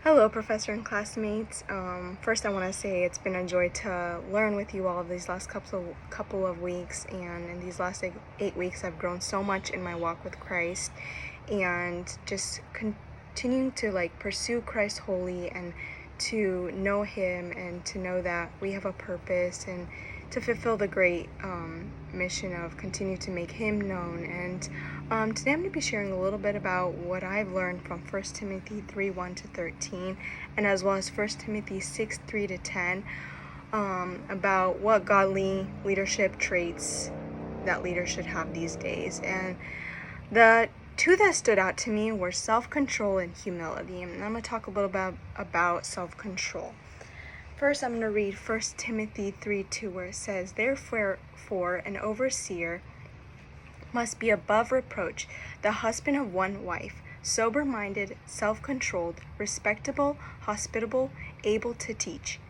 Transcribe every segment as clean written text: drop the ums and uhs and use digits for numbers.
Hello, Professor and classmates. First, I want to say it's been a joy to learn with you all these last couple of weeks, and in these last 8 weeks, I've grown so much in my walk with Christ, and just continuing to pursue Christ wholly and to know Him and to know that we have a purpose and to fulfill the great mission of continue to make Him known. And today I'm going to be sharing a little bit about what I've learned from 1 Timothy 3:1-13, and as well as 1 Timothy 6:3-10, about what godly leadership traits that leaders should have these days. And the two that stood out to me were self-control and humility. And I'm going to talk a little bit about self-control. First, I'm going to read 1 Timothy 3:2, where it says, "Therefore, an overseer must be above reproach, the husband of one wife, sober-minded, self-controlled, respectable, hospitable, able to teach."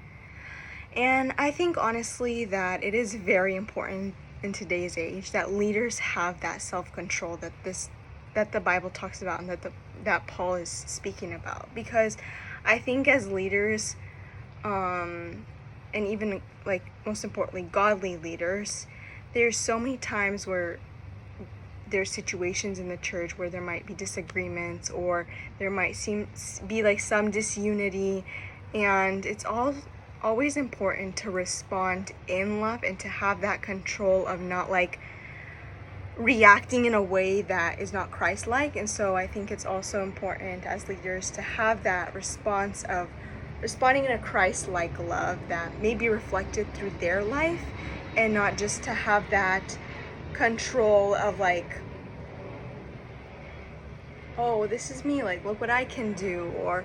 And I think honestly that it is very important in today's age that leaders have that self-control that the Bible talks about and that Paul is speaking about, because I think as leaders, and even most importantly godly leaders, there's so many times where there's situations in the church where there might be disagreements or there might be some disunity, and it's always important to respond in love and to have that control of not reacting in a way that is not Christ-like. And so I think it's also important as leaders to have that response of responding in a Christ-like love that may be reflected through their life, and not just to have that control of oh, this is me, look what I can do, or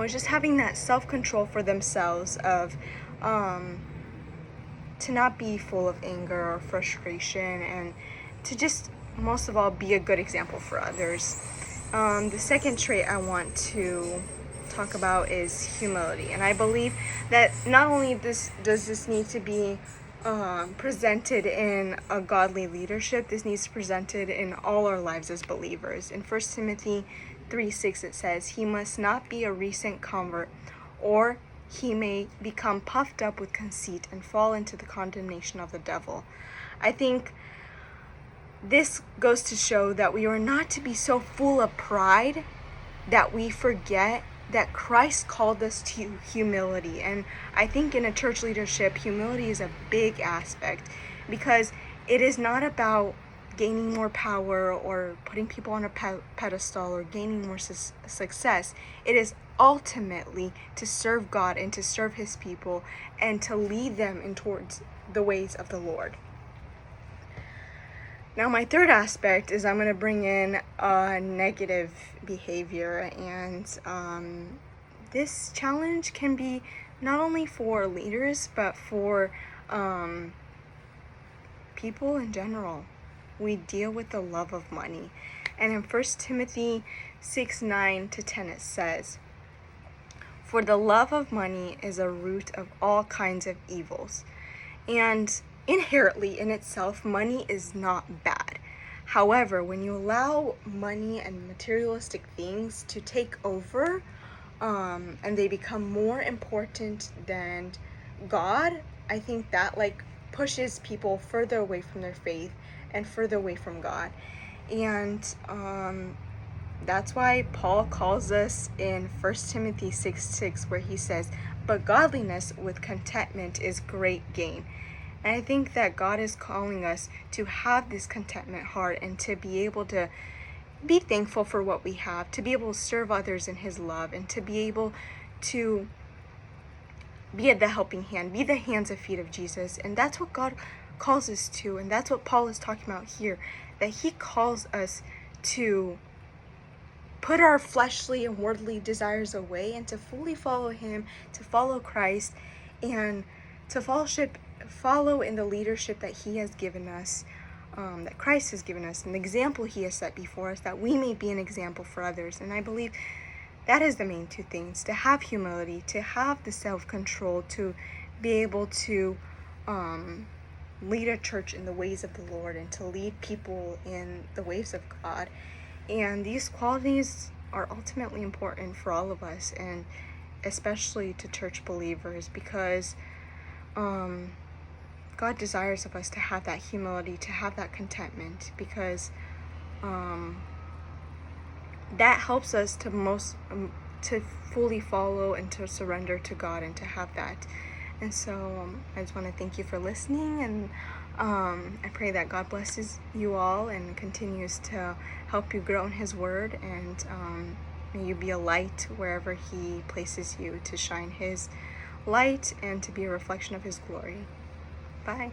just having that self-control for themselves of to not be full of anger or frustration, and to just most of all be a good example for others. The second trait I want to talk about is humility, and I believe that not only does this need to be presented in a godly leadership, this needs to be presented in all our lives as believers. In 1 Timothy 3:6, it says, "He must not be a recent convert, or he may become puffed up with conceit and fall into the condemnation of the devil." I think this goes to show that we are not to be so full of pride that we forget that Christ called us to humility. And I think in a church leadership, humility is a big aspect, because it is not about gaining more power or putting people on a pedestal or gaining more success. It is ultimately to serve God and to serve His people and to lead them in towards the ways of the Lord. Now, my third aspect is I'm going to bring in negative behavior, and this challenge can be not only for leaders but for people in general. We deal with the love of money, and in 1 Timothy 6:9-10 it says, "For the love of money is a root of all kinds of evils." And inherently in itself, money is not bad. However, when you allow money and materialistic things to take over, and they become more important than God, I think that pushes people further away from their faith and further away from God. And that's why Paul calls us in 1 Timothy 6:6, where he says, "But godliness with contentment is great gain." And I think that God is calling us to have this contentment heart and to be able to be thankful for what we have, to be able to serve others in His love, and to be able to be the helping hand, be the hands and feet of Jesus. And that's what God calls us to, and that's what Paul is talking about here, that he calls us to put our fleshly and worldly desires away and to fully follow Him, to follow Christ, and to follow in the leadership that He has given us, that Christ has given us, and the example He has set before us, that we may be an example for others. And I believe that is the main two things: to have humility, to have the self-control, to be able to lead a church in the ways of the Lord and to lead people in the ways of God. And these qualities are ultimately important for all of us, and especially to church believers, because God desires of us to have that humility, to have that contentment, because that helps us to fully follow and to surrender to God and to have that. And so I just want to thank you for listening, and I pray that God blesses you all and continues to help you grow in His Word, and may you be a light wherever He places you, to shine His light and to be a reflection of His glory. Bye.